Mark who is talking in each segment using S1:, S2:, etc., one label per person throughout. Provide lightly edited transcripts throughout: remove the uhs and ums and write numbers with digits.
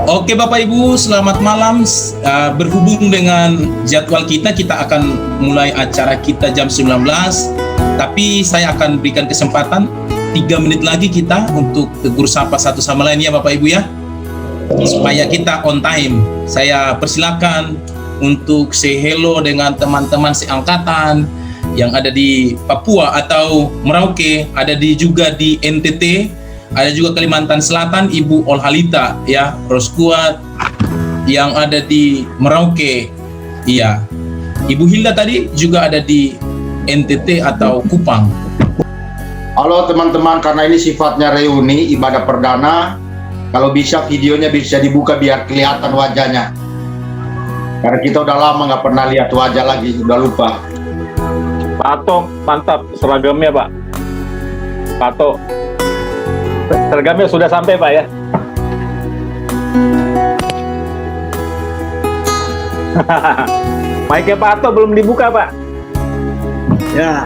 S1: Oke Bapak Ibu, selamat malam. Berhubung dengan jadwal kita akan mulai acara kita jam 19. Tapi saya akan berikan kesempatan 3 menit lagi kita untuk tegur sapa satu sama lain ya Bapak Ibu ya, supaya kita on time. Saya persilakan untuk say hello dengan teman-teman seangkatan yang ada di Papua atau Merauke, ada juga di NTT, ada juga Kalimantan Selatan, Ibu Olhalita ya, Roskuat yang ada di Merauke. Iya. Ibu Hilda tadi juga ada di NTT atau Kupang.
S2: Halo teman-teman, karena ini sifatnya reuni ibadah perdana, kalau bisa videonya bisa dibuka biar kelihatan wajahnya. Karena kita udah lama nggak pernah lihat wajah lagi, udah lupa.
S3: Pak Ato, mantap seragamnya Pak. Pak Ato, seragamnya sudah sampai Pak ya? Mic-nya Pak Ato belum dibuka Pak.
S4: Ya,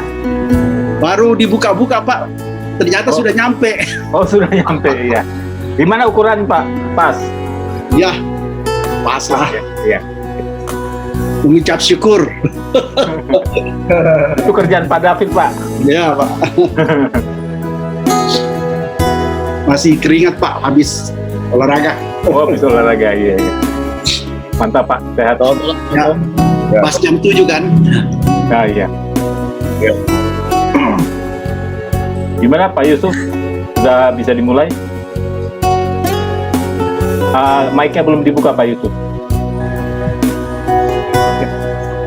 S4: baru dibuka-buka Pak, ternyata sudah nyampe.
S3: Oh sudah nyampe ya. Gimana ukuran Pak? Pas?
S4: Ya, pas lah.
S3: Ya.
S4: Mengucap syukur.
S3: Itu kerjaan Pak David Pak.
S4: Ya Pak. Masih keringat Pak, habis olahraga.
S3: Oh habis olahraga, iya. Mantap Pak, sehat.
S4: Ya, pas jam 7 kan.
S3: Nah iya. Gimana Pak Yusuf? Sudah bisa dimulai? Mic-nya belum dibuka Pak Yusuf.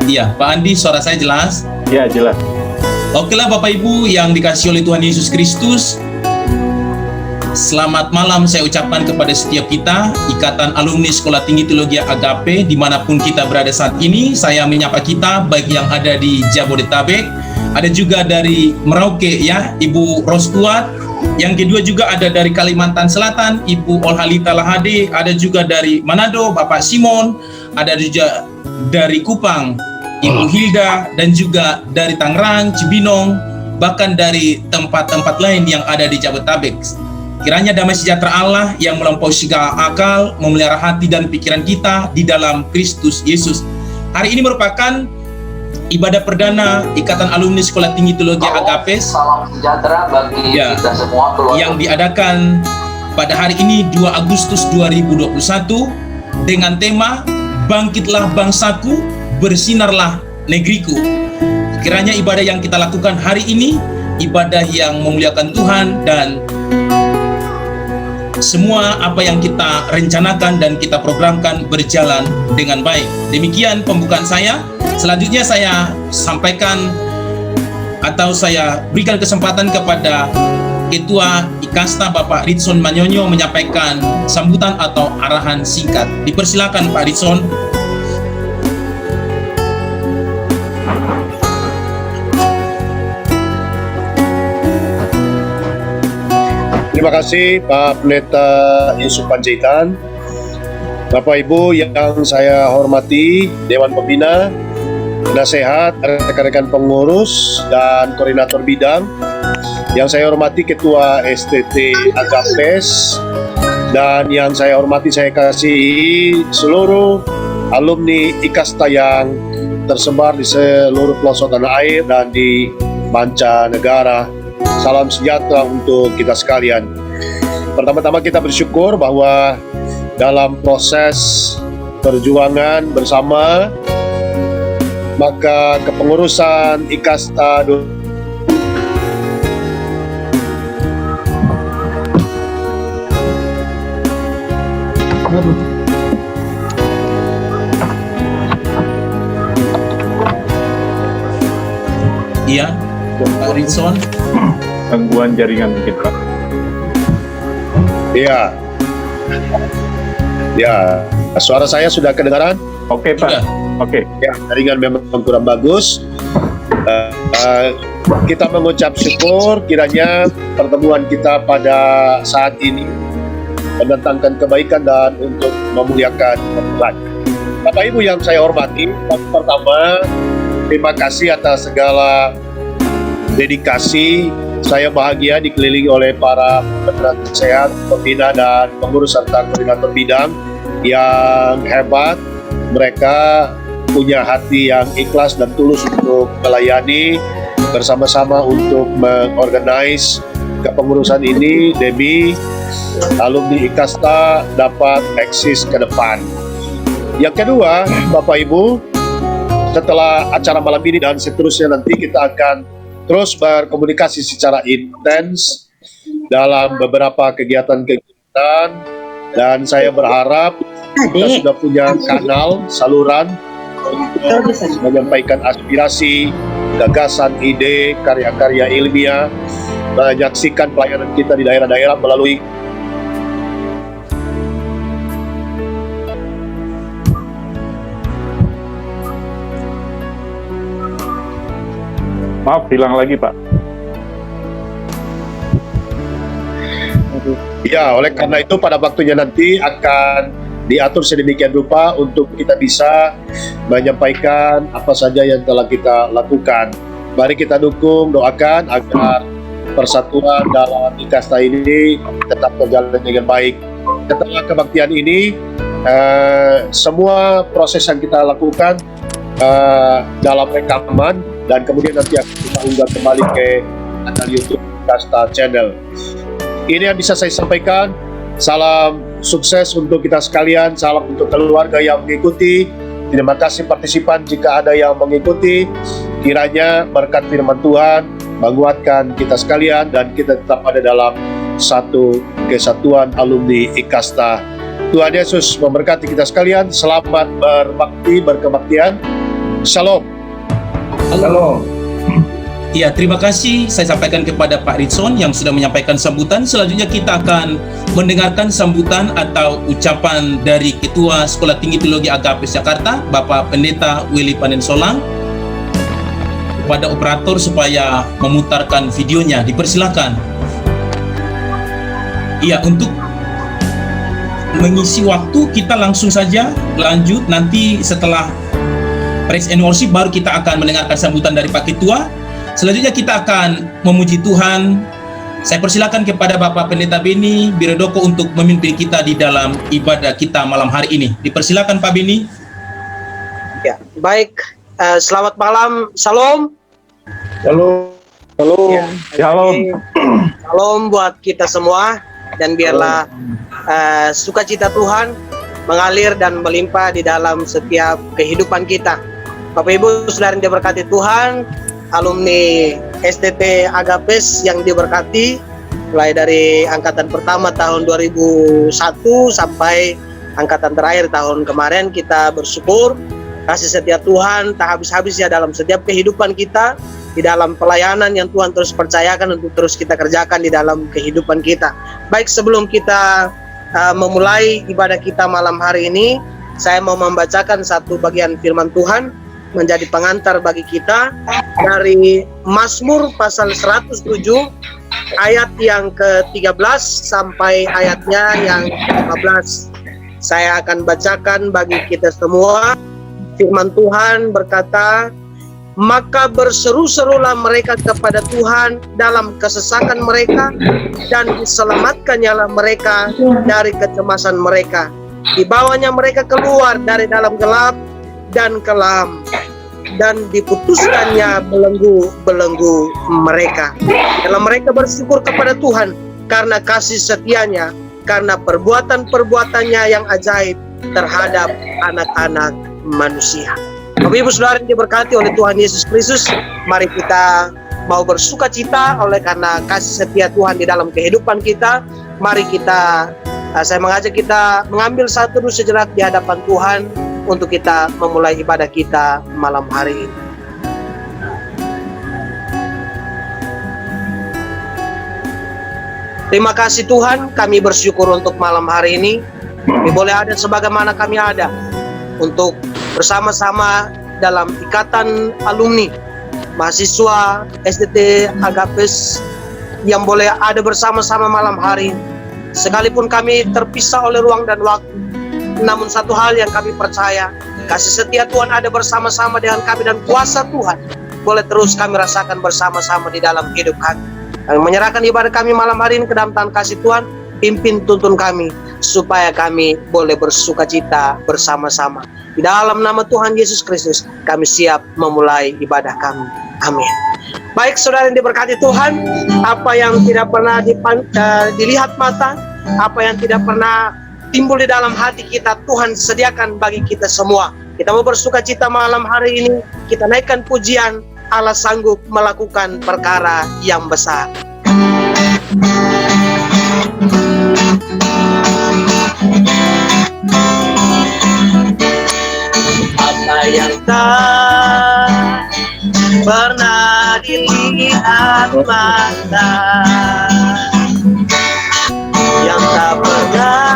S1: Iya, Pak Andi, suara saya jelas?
S3: Ya jelas.
S1: Oke lah Bapak Ibu yang dikasihi oleh Tuhan Yesus Kristus, selamat malam saya ucapkan kepada setiap kita, Ikatan Alumni Sekolah Tinggi Teologi Agape, dimanapun kita berada saat ini. Saya menyapa kita, baik yang ada di Jabodetabek, ada juga dari Merauke ya, Ibu Roskuat. Yang kedua juga ada dari Kalimantan Selatan, Ibu Olhalita Lahade. Ada juga dari Manado, Bapak Simon. Ada juga dari Kupang, Ibu Hilda. Dan juga dari Tangerang, Cibinong, bahkan dari tempat-tempat lain yang ada di Jabodetabek. Kiranya damai sejahtera Allah yang melampaui segala akal memelihara hati dan pikiran kita di dalam Kristus Yesus. Hari ini merupakan ibadah perdana Ikatan Alumni Sekolah Tinggi Teologi Agape.
S5: Salam sejahtera bagi kita semua keluarga.
S1: Yang diadakan pada hari ini 2 Agustus 2021 dengan tema Bangkitlah Bangsaku, Bersinarlah Negeriku. Kiranya ibadah yang kita lakukan hari ini ibadah yang memuliakan Tuhan, dan semua apa yang kita rencanakan dan kita programkan berjalan dengan baik. Demikian pembukaan saya. Selanjutnya saya sampaikan atau saya berikan kesempatan kepada Ketua IKASTA Bapak Ritson Manyonyo menyampaikan sambutan atau arahan singkat. Dipersilakan Pak Ritson.
S6: Terima kasih Pak Pendeta Yusuf Panjaitan, Bapak Ibu yang saya hormati, Dewan Pembina, penasehat, rekan-rekan pengurus, dan koordinator bidang. Yang saya hormati Ketua STT Agapes, dan yang saya hormati saya kasihi seluruh alumni IKASTA yang tersebar di seluruh pelosok tanah air dan di mancanegara. Salam sejahtera untuk kita sekalian. Pertama-tama kita bersyukur bahwa dalam proses perjuangan bersama, maka kepengurusan IKASTA
S1: Iya, Pak Ritson.
S3: Gangguan jaringan mungkin Pak.
S6: Iya. Ya, suara saya sudah kedengaran?
S3: Oke Pak.
S1: Sudah.
S3: Oke.
S6: Ya, jaringan memang kurang bagus. Kita mengucap syukur kiranya pertemuan kita pada saat ini mendatangkan kebaikan dan untuk memuliakan Tuhan. Bapak Ibu yang saya hormati, pertama terima kasih atas segala dedikasi saya bahagia dikelilingi oleh para pemerhati sehat, pembina dan pengurus serta koordinator bidang yang hebat. Mereka punya hati yang ikhlas dan tulus untuk melayani bersama-sama untuk mengorganize kepengurusan ini demi alumni IKASTA dapat eksis ke depan. Yang kedua, Bapak Ibu, setelah acara malam ini dan seterusnya nanti kita akan terus berkomunikasi secara intens dalam beberapa kegiatan-kegiatan, dan saya berharap kita sudah punya kanal, saluran untuk menyampaikan aspirasi, gagasan, ide, karya-karya ilmiah, menyaksikan pelayanan kita di daerah-daerah melalui
S3: Maaf, hilang lagi Pak.
S6: ya, oleh karena itu pada waktunya nanti akan diatur sedemikian rupa untuk kita bisa menyampaikan apa saja yang telah kita lakukan. Mari kita dukung, doakan agar persatuan dalam IKASTA ini tetap berjalan dengan baik. Setelah kebaktian ini, semua proses yang kita lakukan dalam rekaman dan kemudian nanti akan kita unggah kembali ke kanal YouTube IKASTA Channel. Ini yang bisa saya sampaikan. Salam sukses untuk kita sekalian, salam untuk keluarga yang mengikuti. Terima kasih partisipan jika ada yang mengikuti. Kiranya berkat firman Tuhan menguatkan kita sekalian dan kita tetap ada dalam satu kesatuan alumni IKASTA. Tuhan Yesus memberkati kita sekalian. Selamat berbakti, berkebaktian. Shalom.
S1: Halo. Ya, terima kasih saya sampaikan kepada Pak Ritson yang sudah menyampaikan sambutan. Selanjutnya kita akan mendengarkan sambutan atau ucapan dari Ketua Sekolah Tinggi Teologi Agapes Jakarta, Bapak Pendeta Willy Panensolang. Kepada operator supaya memutarkan videonya, dipersilakan. Iya, untuk mengisi waktu kita langsung saja lanjut, nanti setelah praise and worship baru kita akan mendengarkan sambutan dari Pak Ketua. Selanjutnya kita akan memuji Tuhan. Saya persilakan kepada Bapak Pendeta Beni Biredoko untuk memimpin kita di dalam ibadah kita malam hari ini. Dipersilakan Pak Beni.
S7: Ya, baik. Selamat malam. Salam.
S3: Halo. Halo.
S7: Ya,
S3: Shalom.
S7: Salam buat kita semua, dan biarlah sukacita Tuhan mengalir dan melimpah di dalam setiap kehidupan kita. Bapak Ibu Saudara yang diberkati Tuhan, alumni STT Agapes yang diberkati, mulai dari angkatan pertama tahun 2001 sampai angkatan terakhir tahun kemarin, kita bersyukur kasih setia Tuhan tak habis-habis ya dalam setiap kehidupan kita, di dalam pelayanan yang Tuhan terus percayakan untuk terus kita kerjakan di dalam kehidupan kita. Baik, sebelum kita memulai ibadah kita malam hari ini, saya mau membacakan satu bagian firman Tuhan menjadi pengantar bagi kita dari Mazmur pasal 107 ayat yang ke-13 sampai ayatnya yang ke-15. Saya akan bacakan bagi kita semua. Firman Tuhan berkata, "Maka berseru-serulah mereka kepada Tuhan dalam kesesakan mereka, dan diselamatkannya mereka dari kecemasan mereka. Dibawanya mereka keluar dari dalam gelap dan kelam, dan diputuskannya belenggu-belenggu mereka. Dalam mereka bersyukur kepada Tuhan karena kasih setianya, karena perbuatan-perbuatannya yang ajaib terhadap anak-anak manusia." Bapak Ibu Saudara yang diberkati oleh Tuhan Yesus Kristus, mari kita mau bersuka cita oleh karena kasih setia Tuhan di dalam kehidupan kita. Mari kita, saya mengajak kita mengambil satu dulu sejenak di hadapan Tuhan untuk kita memulai ibadah kita malam hari ini. Terima kasih Tuhan, kami bersyukur untuk malam hari ini. Kami boleh ada sebagaimana kami ada untuk bersama-sama dalam ikatan alumni mahasiswa STT Agapes yang boleh ada bersama-sama malam hari. Sekalipun kami terpisah oleh ruang dan waktu, namun satu hal yang kami percaya, kasih setia Tuhan ada bersama-sama dengan kami, dan kuasa Tuhan boleh terus kami rasakan bersama-sama di dalam hidup kami. Kami menyerahkan ibadah kami malam hari ini ke dalam tangan kasih Tuhan. Pimpin tuntun kami supaya kami boleh bersukacita bersama-sama. Di dalam nama Tuhan Yesus Kristus kami siap memulai ibadah kami. Amin. Baik saudara yang diberkati Tuhan, apa yang tidak pernah dilihat mata, apa yang tidak pernah timbul di dalam hati kita, Tuhan sediakan bagi kita semua. Kita mau bersukacita malam hari ini, kita naikkan pujian. Allah sanggup melakukan perkara yang besar. Apa yang tak pernah dilihat mata, yang tak pernah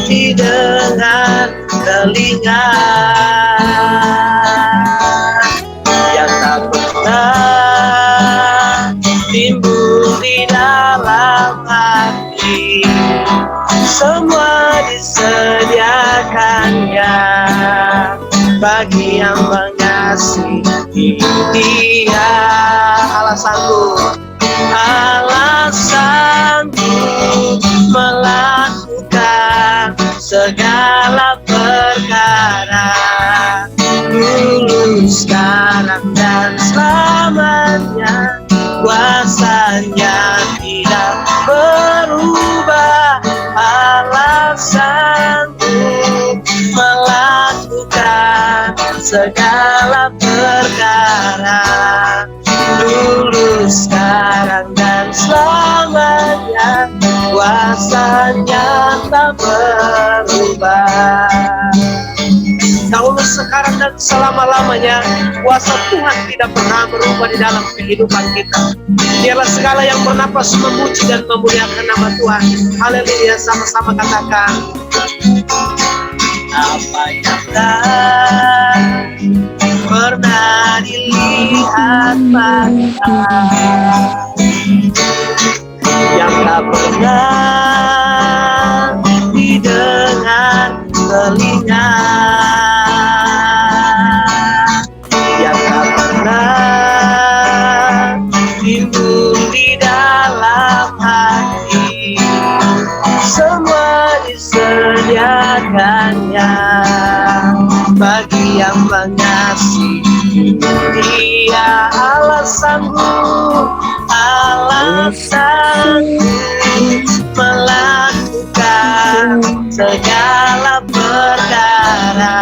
S7: didengar telinga, yang tak pernah timbul di dalam hati, semua disediakannya bagi yang mengasihi Dia. Allah sanggup, Allah sanggup melakukan segala perkara, dulu, sekarang, dan selamanya. Kuasanya tidak berubah. Allah sanggup melakukan segala perkara, dulu, sekarang, dan selamanya. Kuasanya tak berubah. Dahulu, sekarang, dan selama-lamanya. Kuasa Tuhan tidak pernah berubah di dalam kehidupan kita. Dialah segala yang bernapas memuji dan memuliakan nama Tuhan. Haleluya, sama-sama katakan. Apa yang tak pernah dilihat mata, yang tak pernah didengar telinga, yang tak pernah timbul di dalam hati, semua disediakannya bagi yang mengasihi Dia. Allah sanggup, Allah sanggup melakukan segala perkara,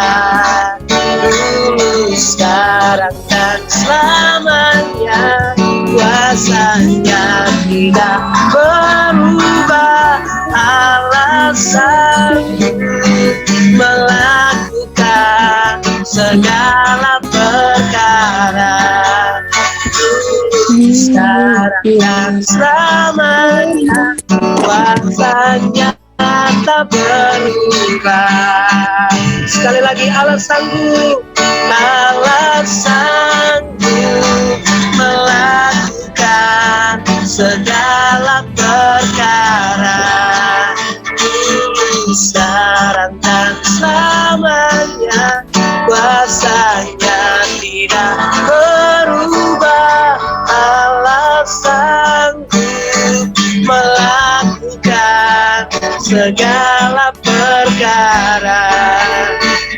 S7: dulu, sekarang, dan selamanya. Kuasanya tidak berubah. Allah sanggup melakukan segala perkara, dulu, sekarang, dan selamanya. Kuasanya tak berubah. Sekali lagi, Allah sanggup, Allah sanggup melakukan segala perkara, dulu, sekarang, dan selamanya. Kuasanya tidak berubah. Allah sanggup melakukan segala perkara,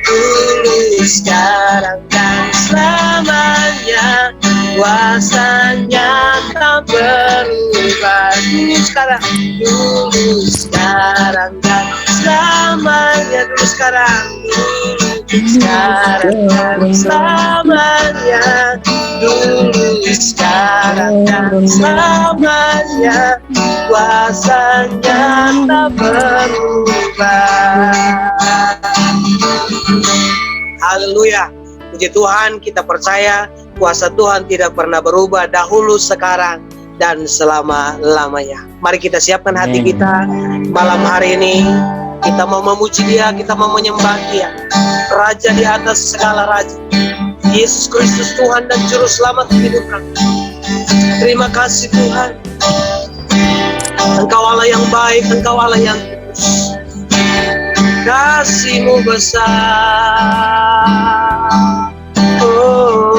S7: dulu, sekarang, dan selamanya. Kuasanya tak berubah. Dulu, sekarang, dan selamanya. Dulu, sekarang, dan selamanya. Dulu, sekarang, dan selamanya. Kuasanya tak berubah. Haleluya. Puji Tuhan, kita percaya kuasa Tuhan tidak pernah berubah, dahulu, sekarang, dan selama-lamanya. Mari kita siapkan hati kita malam hari ini. Kita mau memuji Dia, kita mau menyembah Dia, Raja di atas segala raja, Yesus Kristus, Tuhan dan Juru Selamat hidup kami. Terima kasih Tuhan. Engkau Allah yang baik, Engkau Allah yang kudus. Kasih-Mu besar. Oh.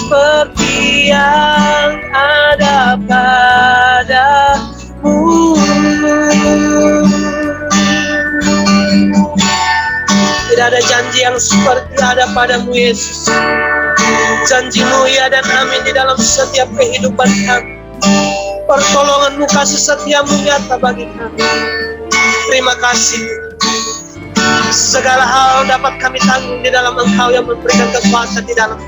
S7: seperti yang ada padamu. Tidak ada janji yang seperti ada padamu, Yesus. Janji-Mu ya dan amin di dalam setiap kehidupan kami. Pertolongan-Mu, kasih setia-Mu nyata bagi kami. Terima kasih. Segala hal dapat kami tanggung di dalam Engkau yang memberikan kekuatan di dalam.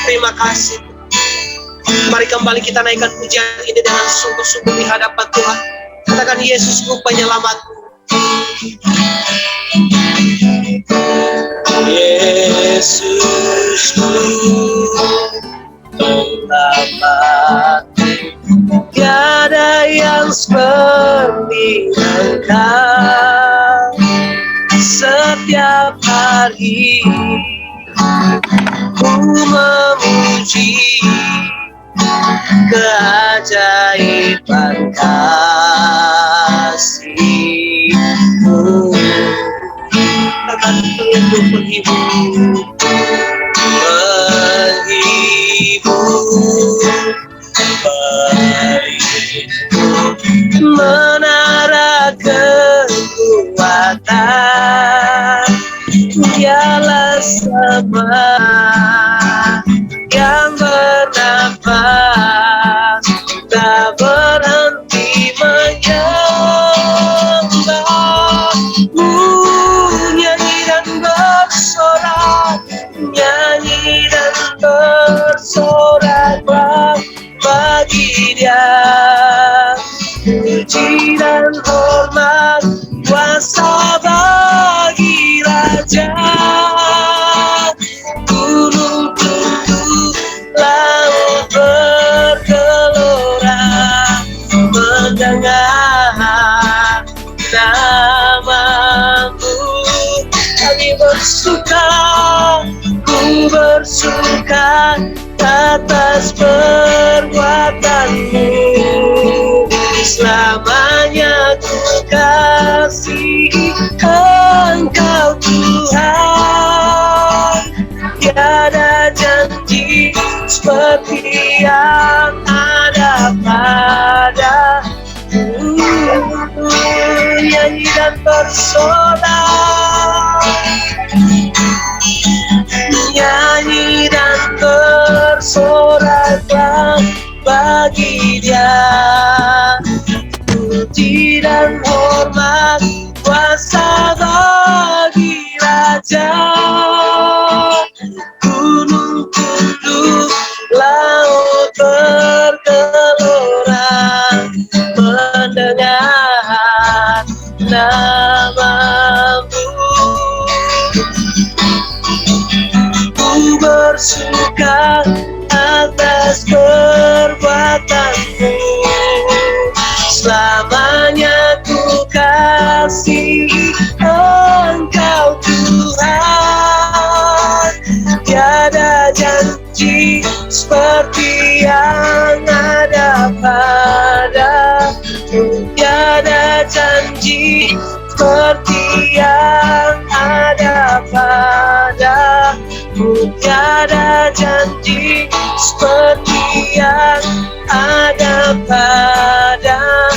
S7: Terima kasih. Mari kembali kita naikkan pujian ini dengan sungguh-sungguh di hadapan Tuhan. Katakan, Yesusku penyelamatku. Yesusku penyelamatku, tiada yang seperti Engkau. Setiap hari ku memuji keajaiban kasih-Mu. Akan untuk menghibur, menara kekuatan, dialah sama yang bernafas, tak berhenti menyembah-Mu. Nyanyi dan bersorak, nyanyi dan bersoraklah bagi Dia. Puji dan hormat, kuasa bagi Raja. Gunung tunduk, laut bergelora, mendengar nama-Mu. Kami bersuka, ku bersuka atas perbuatan-Mu. Selamanya ku kasihi Engkau Tuhan. Tiada janji seperti yang ada padamu. Nyanyi dan bersorak, nyanyi dan bersoraklah bagi Dia. Puji dan hormat, kuasa bagi Raja. Gunung tunduk, laut bergelora, mendengar nama-Mu. Ku bersuka atas perbuatan-Mu. Selamanya ku kasihi Engkau Tuhan. Tiada janji seperti yang ada padamu. Tiada janji seperti yang ada padamu. Tiada janji seperti yang ada padamu.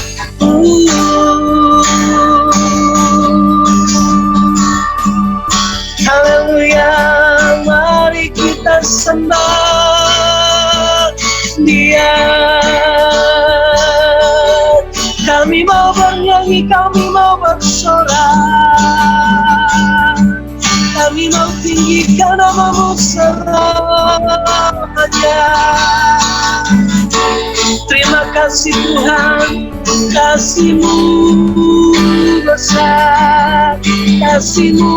S7: Haleluya, mari kita sembah Dia. Kami mau bernyanyi, kami mau bersorak, kami mau tinggikan nama-Mu selamanya. Terima kasih Tuhan, kasih-Mu besar, kasih-Mu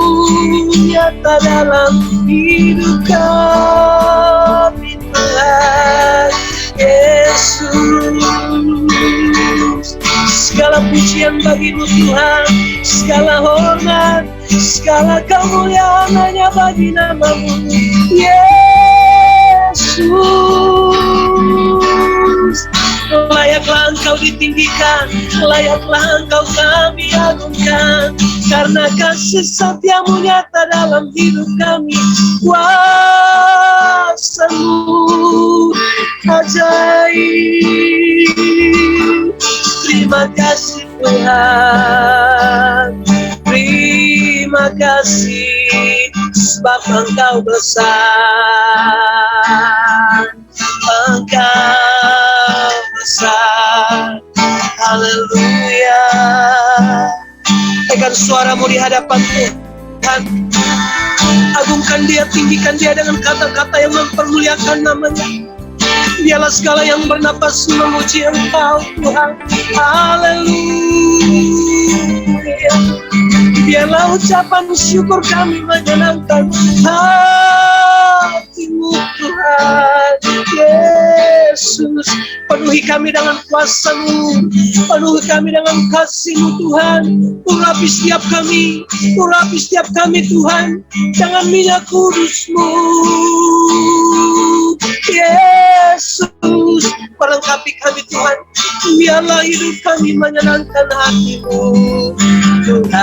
S7: nyata dalam hidup kami Tuhan Yesus. Segala pujian bagi-Mu Tuhan, segala hormat, segala kemuliaan hanya bagi nama-Mu Yesus. Layaklah Engkau ditinggikan, layaklah Engkau kami agungkan, karena kasih setia-Mu nyata dalam hidup kami. Kuasa-Mu ajaib. Terima kasih Tuhan, terima kasih sebab Engkau besar, Engkau besar. Haleluya. Tekan suaramu di hadapan Tuhan. Agungkan Dia, tinggikan Dia dengan kata-kata yang mempermuliakan nama-Nya. Dialah segala yang bernapas memuji Engkau Tuhan. Haleluya. Biarlah ucapan syukur kami menyenangkan hati-Mu Tuhan Yesus. Penuhi kami dengan kuasa-Mu, penuhi kami dengan kasih-Mu Tuhan. Urapi setiap kami, urapi setiap kami Tuhan dengan minyak kudus-Mu Yesus. Perlengkapi kami Tuhan, biarlah hidup kami menyenangkan hati-Mu Tuhan.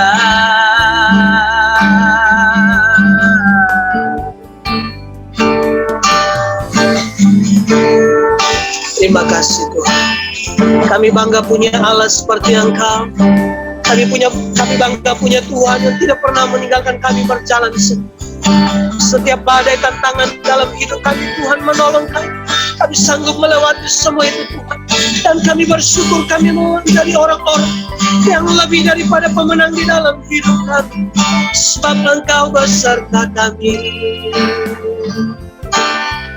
S7: Terima kasih Tuhan. Kami bangga punya Allah seperti Engkau. Kami bangga punya Tuhan yang tidak pernah meninggalkan kami berjalan sendiri. Setiap badai tantangan dalam hidup kami, Tuhan menolong kami. Kami sanggup melewati semua itu Tuhan. Dan kami bersyukur kami mau menjadi orang-orang yang lebih daripada pemenang di dalam hidup kami. Sebab Engkau beserta kami.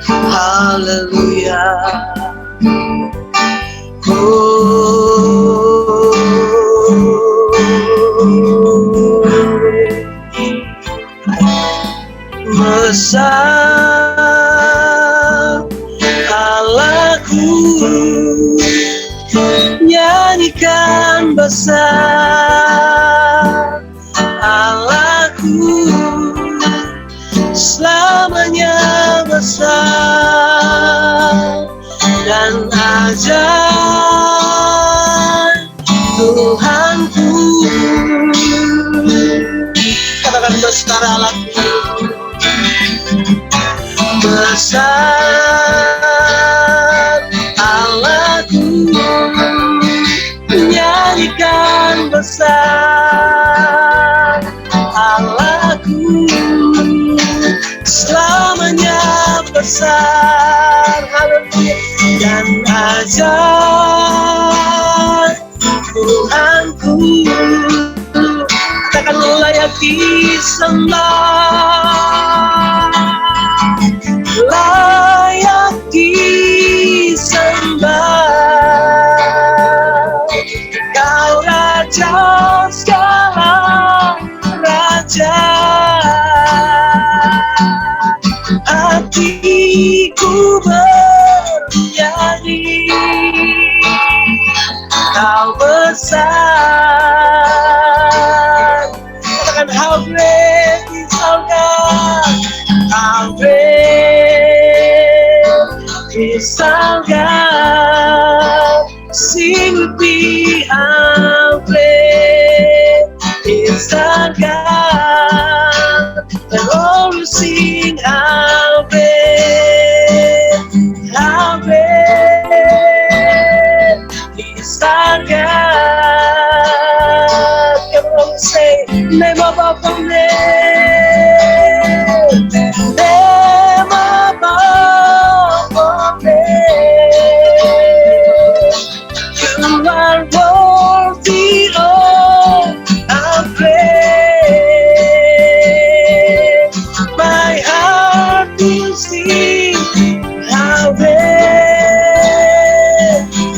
S7: Haleluya. Besar Allahku, nyanyikan besar Allahku, selamanya besar dan ajaib Tuhanku. Katakan besar Allahku, besar Allahku, nyanyikan besar Allahku, selamanya besar. Haleluya. Dan ajaib Tuhanku, takkan layak disembah, layak disembah. Kau Raja segala raja, hatiku bernyanyi. Kau besar, katakan how great is our God, how great is our God. Sing with me, how great is our God, and all will sing how great is our God. Come on, say, name above all names, name above all names. You are worthy of our praise. My heart will sing how great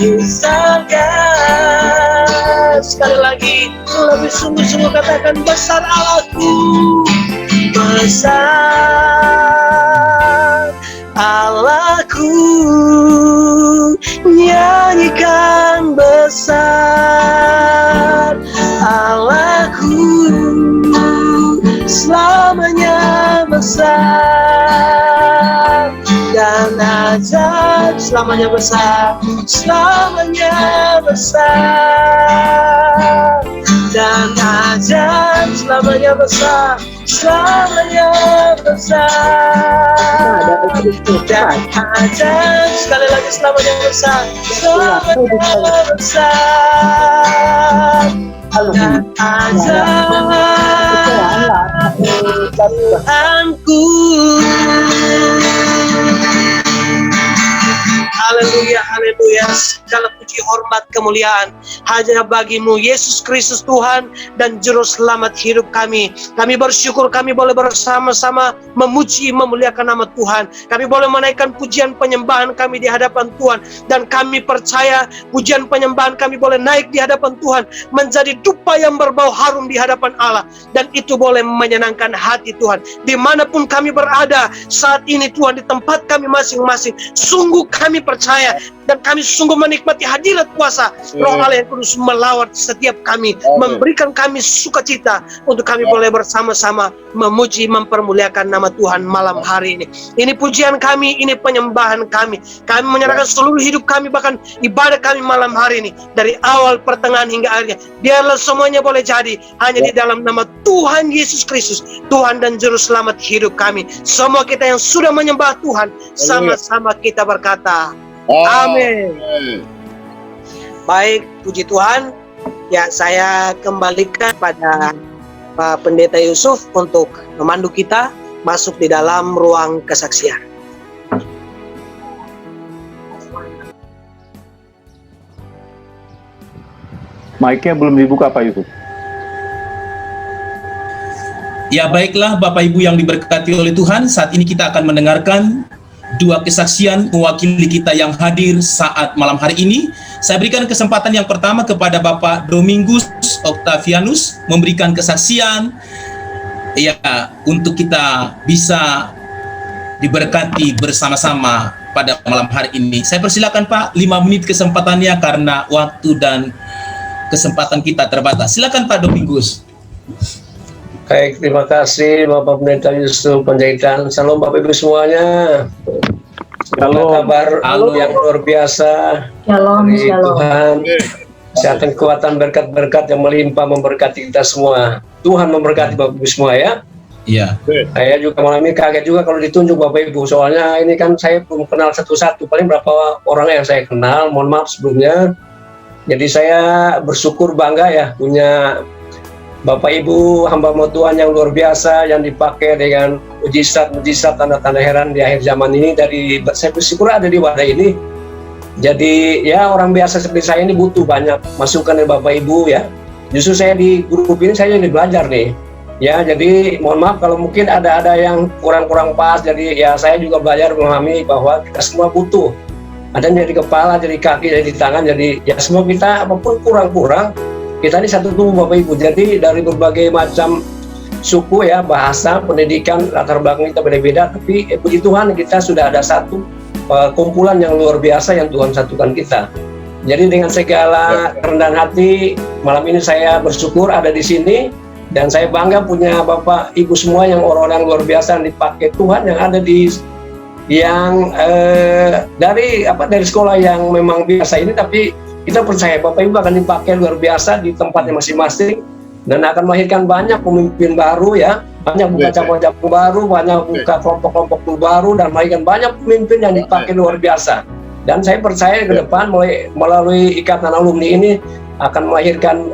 S7: is our God. Sekali lagi, lebih sungguh-sungguh katakan besar Allahku, besar Allahku, nyanyikan besar Allahku, selamanya besar dan ajaib. Selamanya besar, selamanya besar dan ajaib. Selamanya besar, selamanya besar dan ajaib. Sekali lagi selamanya besar, selamanya besar dan ajaib Tuhanku. Haleluya, haleluya. Segala puji, hormat, kemuliaan hanya bagimu Yesus Kristus Tuhan dan Juru Selamat hidup kami. Kami bersyukur kami boleh bersama-sama memuji, memuliakan nama Tuhan. Kami boleh menaikkan pujian penyembahan kami di hadapan Tuhan. Dan kami percaya pujian penyembahan kami boleh naik di hadapan Tuhan, menjadi dupa yang berbau harum di hadapan Allah. Dan itu boleh menyenangkan hati Tuhan. Dimanapun kami berada saat ini Tuhan, di tempat kami masing-masing, sungguh kami percaya dan kami sungguh menikmati hadirat kuasa Roh Allah yang kudus melawat setiap kami, memberikan kami sukacita untuk kami boleh bersama-sama memuji, mempermuliakan nama Tuhan malam hari ini. Ini pujian kami, ini penyembahan kami. Kami menyerahkan seluruh hidup kami, bahkan ibadah kami malam hari ini, dari awal, pertengahan hingga akhirnya. Biarlah semuanya boleh jadi hanya di dalam nama Tuhan Yesus Kristus, Tuhan dan Juru Selamat hidup kami. Semua kita yang sudah menyembah Tuhan, sama-sama kita berkata amin. Baik, puji Tuhan. Ya, saya kembalikan pada Pak Pendeta Yusuf untuk memandu kita masuk di dalam ruang kesaksian.
S3: Mic-nya belum dibuka Pak Yusuf.
S1: Ya baiklah Bapak Ibu yang diberkati oleh Tuhan, saat ini kita akan mendengarkan dua kesaksian mewakili kita yang hadir saat malam hari ini. Saya berikan kesempatan yang pertama kepada Bapak Domingus Octavianus memberikan kesaksian ya untuk kita bisa diberkati bersama-sama pada malam hari ini. Saya persilakan Pak, 5 menit kesempatannya karena waktu dan kesempatan kita terbatas. Silakan Pak Domingus.
S8: Baik, terima kasih Bapak Pendeta Yusuf Panjaitan. Salam Bapak Ibu semuanya. Selamat kabar yang luar biasa dari Tuhan. Kesehatan, kekuatan, berkat-berkat yang melimpah memberkati kita semua. Tuhan memberkati Bapak Ibu semua ya.
S1: Iya.
S8: Saya juga malam ini kaget juga kalau ditunjuk Bapak Ibu. Soalnya ini kan saya belum kenal satu-satu. Paling berapa orang yang saya kenal. Mohon maaf sebelumnya. Jadi saya bersyukur bangga ya punya Bapak Ibu hamba Tuhan yang luar biasa yang dipakai dengan mujizat, tanda-tanda heran di akhir zaman ini. Dari saya bersyukur ada di wadah ini. Jadi ya orang biasa seperti saya ini butuh banyak masukan dari Bapak Ibu ya. Justru saya di grup ini saya jadi belajar nih. Ya jadi mohon maaf kalau mungkin ada yang kurang pas. Jadi ya saya juga belajar memahami bahwa kita semua butuh. Ada yang jadi kepala, jadi kaki, jadi tangan, jadi ya semua kita apapun kurang-kurang. Kita ini satu tubuh Bapak Ibu, jadi dari berbagai macam suku ya, bahasa, pendidikan, latar belakang kita beda-beda, tapi puji Tuhan kita sudah ada satu kumpulan yang luar biasa yang Tuhan satukan kita. Jadi dengan segala kerendahan hati, malam ini saya bersyukur ada di sini, dan saya bangga punya Bapak Ibu semua yang orang-orang luar biasa yang dipakai Tuhan, yang ada di dari sekolah yang memang biasa ini, tapi kita percaya Bapak Ibu akan dipakai luar biasa di tempatnya masing-masing dan akan melahirkan banyak pemimpin baru ya, banyak buka cabang-cabang baru, banyak buka kelompok-kelompok baru dan melahirkan banyak pemimpin yang dipakai luar biasa. Dan saya percaya ke depan melalui ikatan alumni ini akan melahirkan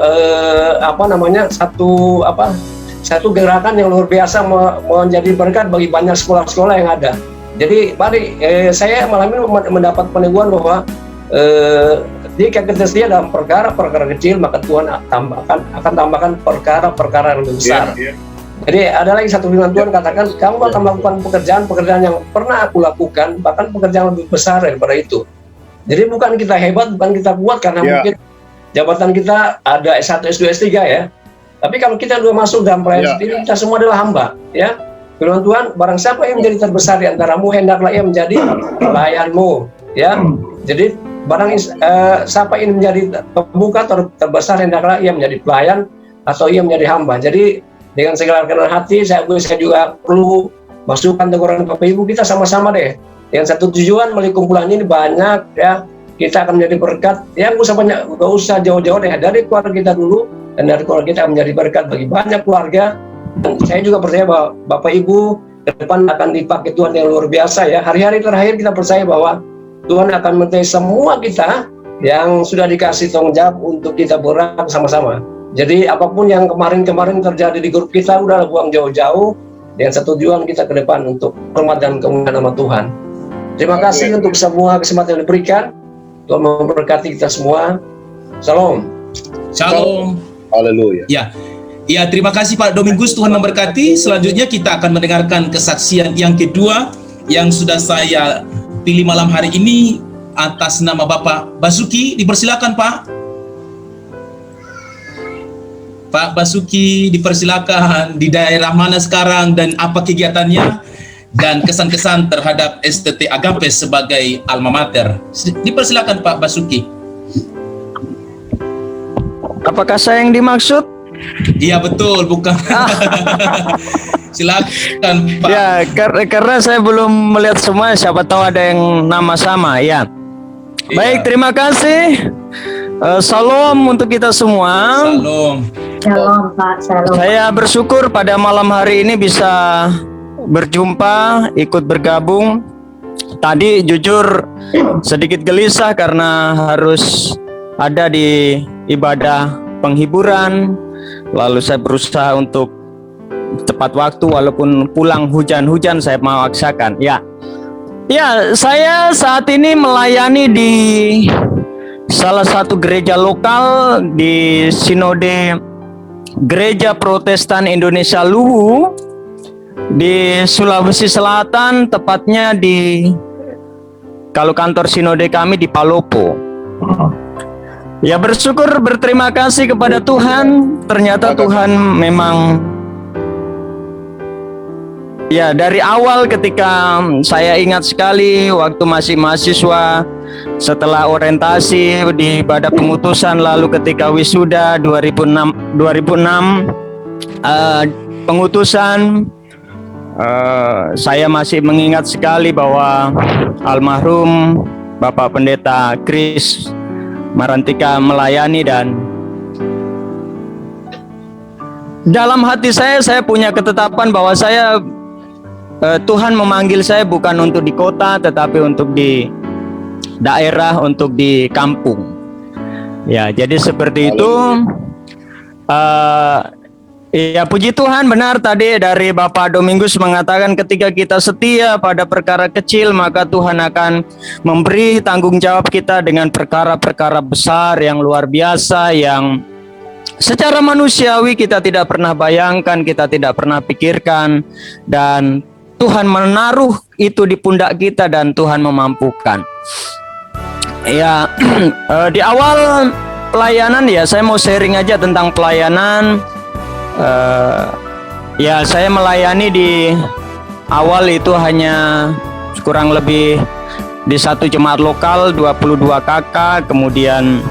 S8: satu gerakan yang luar biasa menjadi berkat bagi banyak sekolah-sekolah yang ada. Jadi mari saya malam ini mendapat peneguhan bahwa jika kita setia dalam perkara-perkara kecil, maka Tuhan akan tambahkan perkara-perkara yang lebih besar. Jadi ada lagi satu firman Tuhan katakan, kamu akan melakukan pekerjaan-pekerjaan yang pernah aku lakukan, bahkan pekerjaan lebih besar daripada itu. Jadi bukan kita hebat, bukan kita kuat karena mungkin jabatan kita ada S1, S2, S3 ya. Tapi kalau kita sudah masuk dalam pelayanan sendiri, kita semua adalah hamba ya. Firman Tuhan, barang siapa yang menjadi terbesar di antaramu, hendaklah ia menjadi pelayanmu ya. Jadi barang siapa ini menjadi pembuka terbesar, hendaklah ia menjadi pelayan atau ia menjadi hamba. Jadi dengan segala kerendahan hati saya juga perlu masukan teguran Bapak Ibu, kita sama-sama deh dengan satu tujuan melalui kumpulan ini banyak ya, kita akan menjadi berkat ya, nggak usah jauh-jauh deh, dari keluarga kita dulu, dan dari keluarga kita akan menjadi berkat bagi banyak keluarga Saya juga percaya bahwa Bapak Ibu ke depan akan dipakai Tuhan yang luar biasa ya. Hari-hari terakhir kita percaya bahwa Tuhan akan menyertai semua kita yang sudah dikasih tanggung jawab untuk kita bergerak sama-sama. Jadi apapun yang kemarin-kemarin terjadi di grup kita udah buang jauh-jauh, dengan satu tujuan kita ke depan untuk hormat dan kemuliaan nama Tuhan. Terima kasih untuk semua kesempatan yang diberikan. Tuhan memberkati kita semua. Shalom.
S1: Shalom.
S6: Haleluya.
S1: Ya, terima kasih Pak Domingus, Tuhan memberkati. Selanjutnya kita akan mendengarkan kesaksian yang kedua yang sudah saya pilih malam hari ini atas nama Bapak Basuki. Dipersilakan Pak. Pak Basuki, dipersilakan, di daerah mana sekarang dan apa kegiatannya dan kesan-kesan terhadap STT Agape sebagai alma mater. Dipersilakan Pak Basuki.
S9: Apakah saya yang dimaksud?
S1: Iya betul, bukan. Silakan Pak.
S9: Ya, karena saya belum melihat semua, siapa tahu ada yang nama sama ya.
S1: Iya.
S9: Baik, terima kasih. Salam untuk kita semua.
S1: Salam.
S10: Shalom Pak, shalom.
S9: Saya bersyukur pada malam hari ini bisa berjumpa, ikut bergabung. Tadi jujur sedikit gelisah karena harus ada di ibadah penghiburan. Lalu saya berusaha untuk tepat waktu walaupun pulang hujan-hujan saya memaksakan. Ya, saya saat ini melayani di salah satu gereja lokal di Sinode Gereja Protestan Indonesia Luwu di Sulawesi Selatan, tepatnya kalau kantor sinode kami di Palopo. Ya, bersyukur, berterima kasih kepada Tuhan. Ternyata Tuhan memang ya, dari awal ketika saya ingat sekali waktu masih mahasiswa, setelah orientasi di ibadah pengutusan, lalu ketika wisuda 2006 pengutusan, saya masih mengingat sekali bahwa almarhum Bapak Pendeta Kris Marantika melayani, dan dalam hati saya punya ketetapan bahwa Tuhan memanggil saya bukan untuk di kota, tetapi untuk di daerah, untuk di kampung. Ya, jadi seperti itu. Ya, puji Tuhan, benar tadi dari Bapak Domingus mengatakan ketika kita setia pada perkara kecil, maka Tuhan akan memberi tanggung jawab kita dengan perkara-perkara besar yang luar biasa, yang secara manusiawi kita tidak pernah bayangkan, kita tidak pernah pikirkan, dan Tuhan menaruh itu di pundak kita dan Tuhan memampukan. Ya, di awal pelayanan ya, saya mau sharing aja tentang pelayanan. Ya, saya melayani di awal itu hanya kurang lebih di satu jemaat lokal 22 kakak, kemudian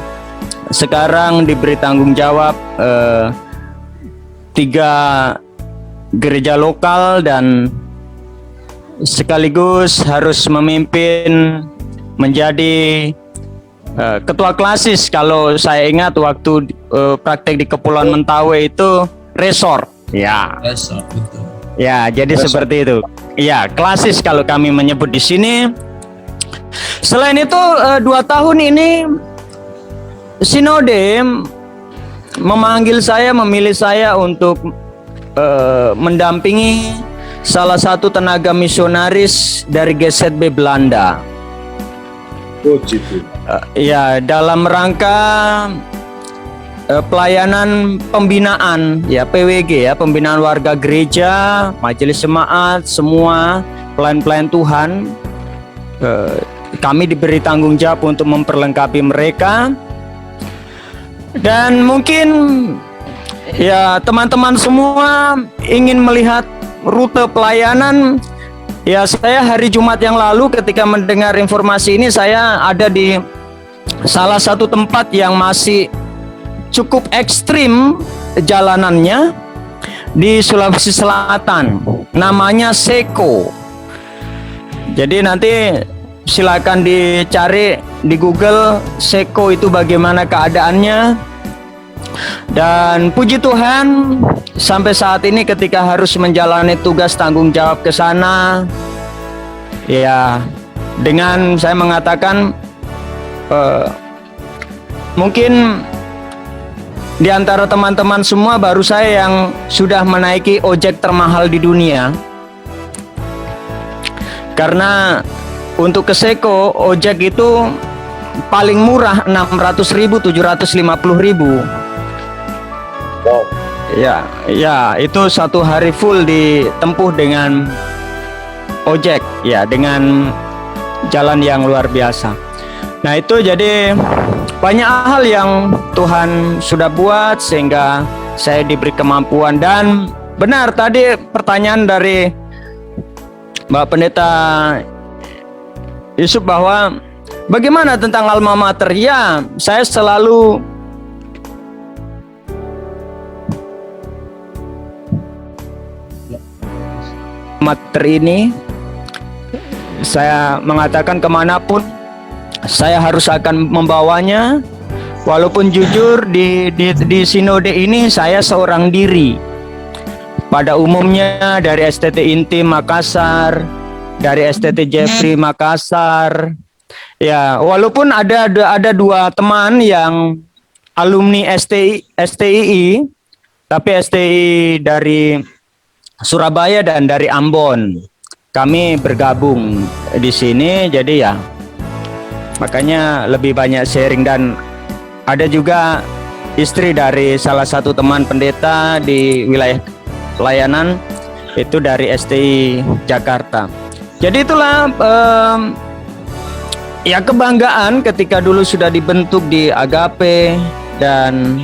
S9: sekarang diberi tanggung jawab 3 gereja lokal dan sekaligus harus memimpin menjadi ketua klasis. Kalau saya ingat waktu praktek di Kepulauan Mentawai itu resort. Ya.
S1: Resort, betul.
S9: Ya, jadi resort. Seperti itu. Ya, klasis kalau kami menyebut di sini. Selain itu 2 tahun ini Sinode memilih saya untuk mendampingi salah satu tenaga misionaris dari GZB Belanda.
S6: Oh, gitu.
S9: Ya, dalam rangka pelayanan pembinaan, ya, PWG, ya, pembinaan warga gereja, majelis jemaat, semua pelayan-pelayan Tuhan. Kami diberi tanggung jawab untuk memperlengkapi mereka. Dan mungkin ya teman-teman semua ingin melihat rute pelayanan. Ya, saya hari Jumat yang lalu ketika mendengar informasi ini, saya ada di salah satu tempat yang masih cukup ekstrim jalanannya di Sulawesi Selatan, namanya Seko. Jadi nanti silakan dicari di Google Seko itu bagaimana keadaannya. Dan puji Tuhan, sampai saat ini ketika harus menjalani tugas tanggung jawab ke sana, ya dengan saya mengatakan mungkin di antara teman-teman semua baru saya yang sudah menaiki ojek termahal di dunia. Karena untuk ke Seko, ojek itu paling murah 600.000, 750.000.
S6: Wow.
S9: Ya, itu satu hari full ditempuh dengan ojek, ya, dengan jalan yang luar biasa. Nah, itu jadi banyak hal yang Tuhan sudah buat sehingga saya diberi kemampuan. Dan benar tadi pertanyaan dari Mbak Pendeta Yusuf bahwa bagaimana tentang alma mater? Ya, saya selalu mater ini saya mengatakan kemanapun saya harus akan membawanya. Walaupun jujur di sinode ini saya seorang diri. Pada umumnya dari STT Inti Makassar, dari STT Jeffrey Makassar. Ya, walaupun ada dua teman yang alumni STII, tapi STI dari Surabaya dan dari Ambon. Kami bergabung di sini, jadi ya makanya lebih banyak sharing. Dan ada juga istri dari salah satu teman pendeta di wilayah pelayanan, itu dari STI Jakarta. Jadi itulah ya kebanggaan ketika dulu sudah dibentuk di Agape, dan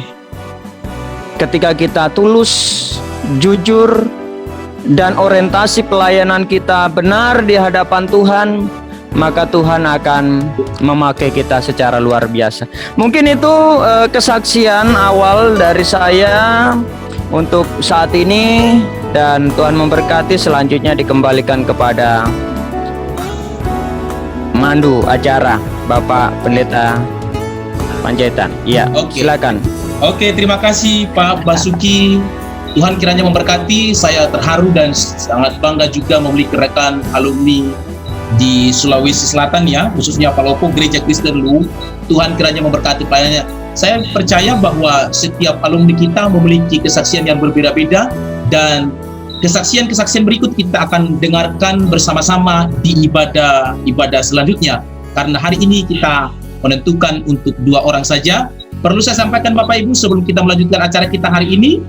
S9: ketika kita tulus, jujur, dan orientasi pelayanan kita benar di hadapan Tuhan, maka Tuhan akan memakai kita secara luar biasa. Mungkin itu kesaksian awal dari saya untuk saat ini, dan Tuhan memberkati. Selanjutnya dikembalikan kepada mandu acara Bapak Pendeta Panjaitan. Ya, silakan.
S1: Oke, terima kasih Pak Basuki. Tuhan kiranya memberkati. Saya terharu dan sangat bangga juga memiliki rekan alumni di Sulawesi Selatan, ya, khususnya Palopo Gereja Kristen Lu. Tuhan kiranya memberkati pelayanannya. Saya percaya bahwa setiap alumni kita memiliki kesaksian yang berbeda-beda, dan kesaksian-kesaksian berikut kita akan dengarkan bersama-sama di ibadah selanjutnya. Karena hari ini kita menentukan untuk 2 orang saja. Perlu saya sampaikan Bapak Ibu sebelum kita melanjutkan acara kita hari ini,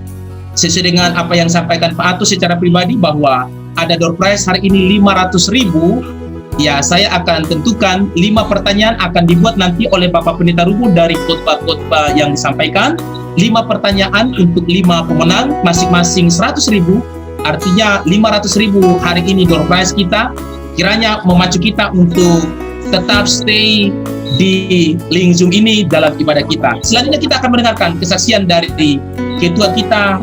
S1: sesuai dengan apa yang disampaikan Pak Atus secara pribadi bahwa ada door prize hari ini 500.000. Ya, saya akan tentukan 5 pertanyaan akan dibuat nanti oleh Bapak Pendeta Rubu dari khotbah-khotbah yang disampaikan. 5 pertanyaan untuk 5 pemenang, masing-masing 100.000. Artinya 500.000 hari ini door prize kita. Kiranya memacu kita untuk tetap stay di link Zoom ini dalam ibadah kita. Selanjutnya kita akan mendengarkan kesaksian dari ketua kita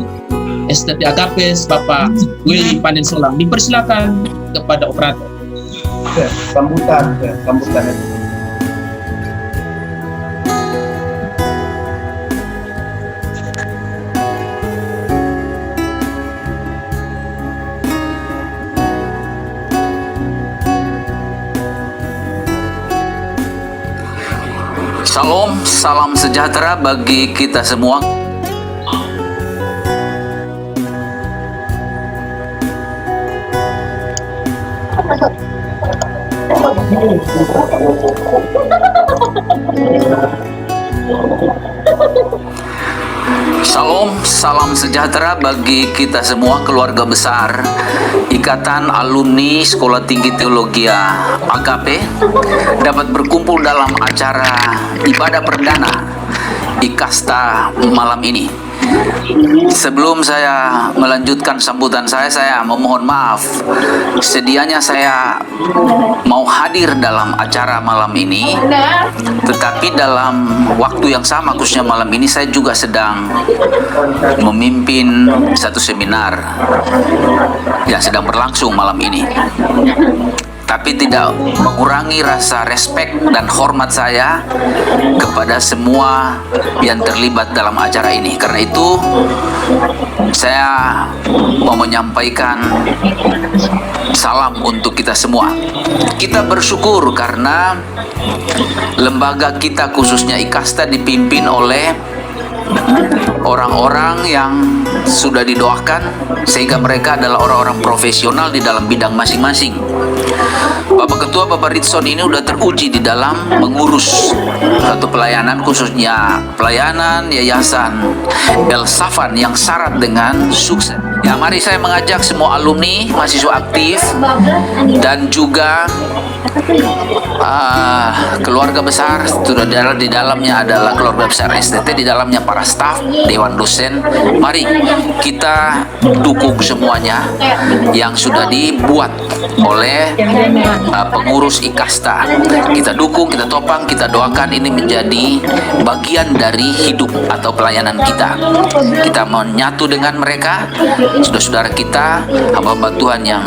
S1: STT Agapes, Bapak Willy Pandensolang. Dipersilakan kepada operator.
S4: Sambutan.
S5: Shalom, salam sejahtera bagi kita semua. Shalom, salam sejahtera bagi kita semua, keluarga besar Ikatan Alumni Sekolah Tinggi Teologi Agape, dapat berkumpul dalam acara ibadah perdana Ikasta malam ini. Sebelum saya melanjutkan sambutan saya memohon maaf. Sedianya saya mau hadir dalam acara malam ini, tetapi dalam waktu yang sama, khususnya malam ini, saya juga sedang memimpin satu seminar yang sedang berlangsung malam ini. tapi tidak mengurangi rasa respek dan hormat saya kepada semua yang terlibat dalam acara ini. Karena itu saya mau menyampaikan salam untuk kita semua. Kita bersyukur karena lembaga kita khususnya IKASTA dipimpin oleh orang-orang yang sudah didoakan sehingga mereka adalah orang-orang profesional di dalam bidang masing-masing. Bapak Ketua, Bapak Ritson ini udah teruji di dalam mengurus satu pelayanan, khususnya pelayanan Yayasan El Safan yang syarat dengan sukses. Ya, mari saya mengajak semua alumni, mahasiswa aktif, dan juga keluarga besar. Sudah di dalamnya adalah keluarga besar STT, di dalamnya para staf, dewan dosen. Mari kita dukung semuanya yang sudah dibuat oleh pengurus IKASTA. Kita dukung, kita topang, kita doakan ini menjadi bagian dari hidup atau pelayanan kita. Kita menyatu dengan mereka, saudara-saudara kita, hamba-hamba Tuhan yang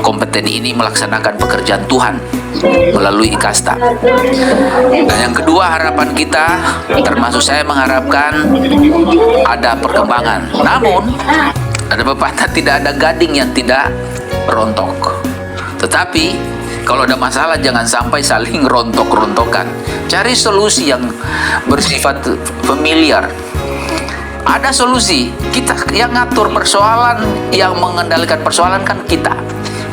S5: kompeten ini melaksanakan pekerjaan Tuhan melalui IKASTA. Dan yang kedua, harapan kita, termasuk saya mengharapkan ada perkembangan. Namun ada pepatah, tidak ada gading yang tidak rontok. Tetapi kalau ada masalah jangan sampai saling rontok-rontokan. Cari solusi yang bersifat familiar. Ada solusi. Kita yang ngatur persoalan, yang mengendalikan persoalan kan kita.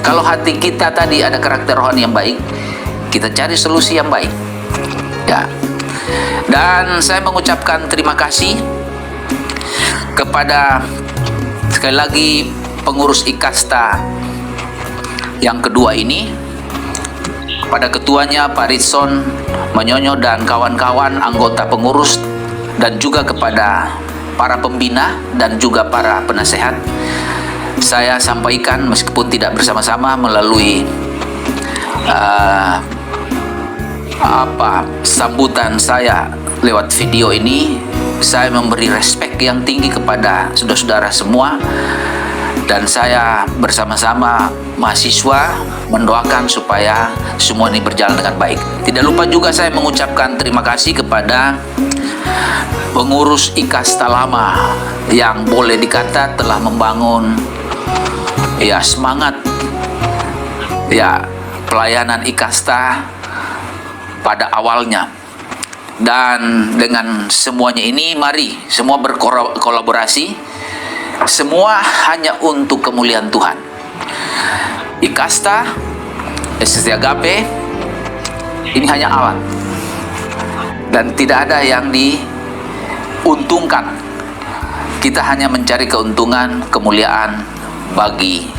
S5: Kalau hati kita tadi ada karakter rohani yang baik, kita cari solusi yang baik. Ya. Dan saya mengucapkan terima kasih kepada sekali lagi pengurus IKASTA yang kedua ini, pada ketuanya Pak Ritson Manyonyo dan kawan-kawan anggota pengurus, dan juga kepada para pembina dan juga para penasehat. Saya sampaikan meskipun tidak bersama-sama melalui sambutan saya lewat video ini, saya memberi respek yang tinggi kepada saudara-saudara semua, dan saya bersama-sama mahasiswa mendoakan supaya semua ini berjalan dengan baik. Tidak lupa juga saya mengucapkan terima kasih kepada pengurus IKASTA lama yang boleh dikata telah membangun semangat pelayanan IKASTA pada awalnya. Dan dengan semuanya ini, mari semua berkolaborasi, semua hanya untuk kemuliaan Tuhan. IKASTA, STT Agape ini hanya alat, dan tidak ada yang diuntungkan. Kita hanya mencari keuntungan, kemuliaan bagi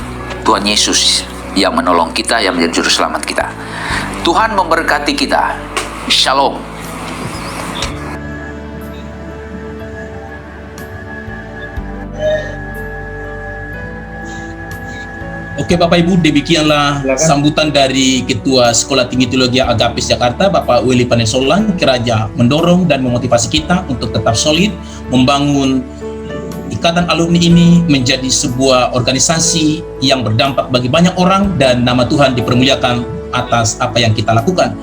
S5: Tuhan Yesus yang menolong kita, yang menjadi juru selamat kita. Tuhan memberkati kita. Shalom.
S1: Oke Bapak Ibu, demikianlah sambutan dari Ketua Sekolah Tinggi Teologi Agape Jakarta, Bapak Willy Panesolan, kiranya mendorong dan memotivasi kita untuk tetap solid, membangun Ikatan Alumni ini menjadi sebuah organisasi yang berdampak bagi banyak orang, dan nama Tuhan dipermuliakan atas apa yang kita lakukan.